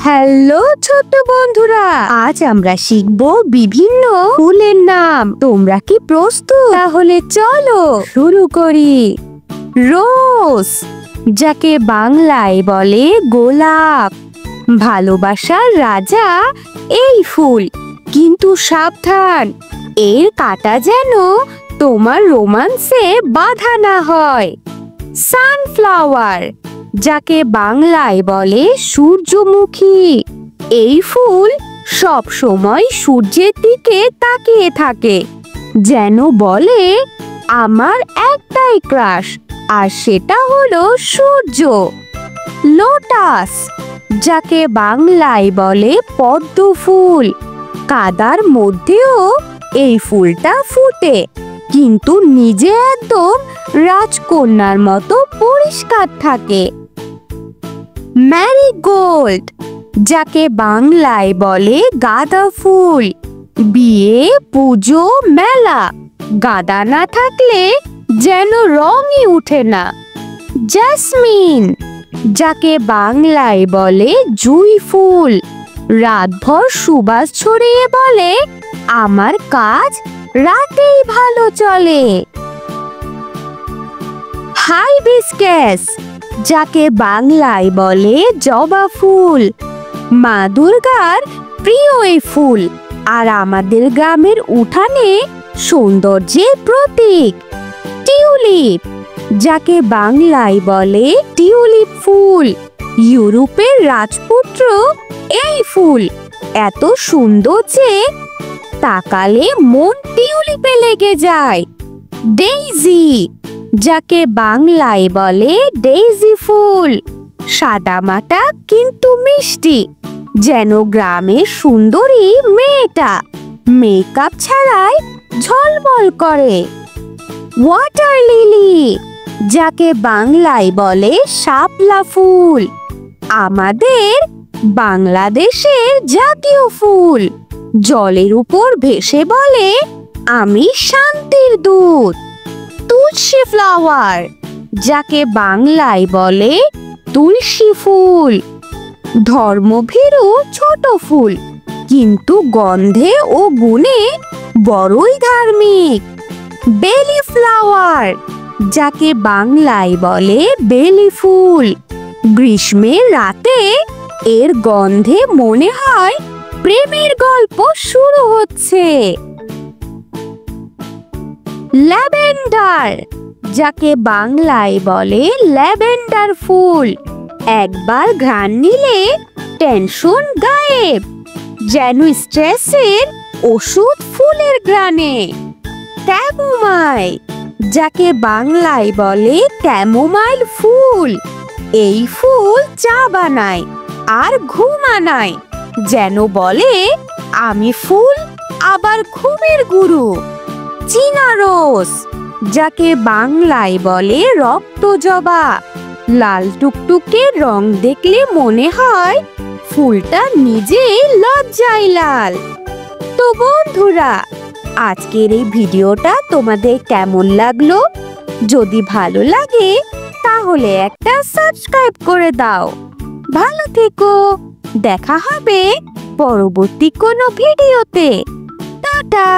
Hello ছোট্ট বন্ধুরা, আজ আমরা শিখব বিভিন্ন ফুলের নাম। তোমরা কি প্রস্তুত? তাহলে চলো শুরু করি। রোজ, যাকে বাংলায় বলে গোলাপ। ভালোবাসার রাজা এই ফুল, কিন্তু সাবধান, এর কাঁটা যেন তোমার রোমান্সে বাধা না হয়। সানফ্লাওয়ার, যাকে বাংলায় বলে সূর্যমুখী। এই ফুল সব সময় সূর্যের দিকে তাকিয়ে থাকে, যেন বলে আমার একটাই ক্রাশ, আর সেটা হলো সূর্য। লোটাস, যাকে বাংলায় বলে পদ্ম ফুল। কাদার মধ্যেও এই ফুলটা ফুটে, কিন্তু নিজে একদম রাজকন্যার মতো পরিষ্কার থাকে। ম্যারিগোল্ড, যাকে বাংলায় বলে গাঁদা ফুল। বিয়ে, পুজো, মেলা, গাঁদা না থাকলে যেন রঙই উঠে না। জেসমিন, যাকে বাংলায় বলে জুঁই ফুল। রাতভর সুবাস ছড়িয়ে বলে আমার কাজ রাতেই ভালো চলে। হাইবিস্কাস, যাকে বাংলায় বলে জবা ফুল। মা দুর্গার প্রিয় এই ফুল, আর আমাদের গ্রামের উঠানে সৌন্দর্যের প্রতীক। টিউলিপ, যাকে বাংলায় বলে টিউলিপ ফুল। ইউরোপের রাজপুত্র এই ফুল এত সুন্দর যে তাকালে মন টিউলিপে লেগে যায়। ডেইজি, যাকে বাংলায় বলে ডেইজি ফুল। সাদামাটা কিন্তু মিষ্টি, যেন গ্রামের সুন্দরী মেয়েটা মেকআপ ছাড়াই ঝলমল করে। ওয়াটার লিলি, যাকে বাংলায় বলে শাপলা ফুল। আমাদের বাংলাদেশের জাতীয় ফুল। জলের উপর ভেসে বলে আমি শান্তির দূত। তুলসী ফ্লাওয়ার, যাকে বাংলায় বলে তুলসী ফুল। ধর্মভীরু ছোট ফুল, কিন্তু গন্ধে ও গুণে বড়ই ধার্মিক। বেলি ফ্লাওয়ার, যাকে বাংলায় বলে বেলি ফুল। গ্রীষ্মের রাতে এর গন্ধে মনে হয় প্রেমের গল্প শুরু হচ্ছে। ল্যাভেন্ডার, যাকে বাংলায় বলে ল্যাভেন্ডার ফুল। একবার ঘ্রাণ নিলে টেনশন গায়েব, যেন স্ট্রেসের ওষুধ ফুলের ঘ্রাণে। ক্যামোমাইল, যাকে বাংলায় বলে ক্যামোমাইল ফুল। এই ফুল চা বানায় আর ঘুম আনায়, যেন বলে আমি ফুল আবার ঘুমের গুরু। চীনা রোজ, যাকে বাংলায় বলে রক্ত জবা। লাল টুকটুকে রং দেখলে মনে হয় ফুলটা নিজেই লজ্জায় লাল। তো বন্ধুরা, আজকের এই ভিডিওটা তোমাদের কেমন লাগলো? যদি ভালো লাগে তাহলে একটা সাবস্ক্রাইব করে দাও। ভালো থেকো, দেখা হবে পরবর্তী কোনো ভিডিওতে। টাটা।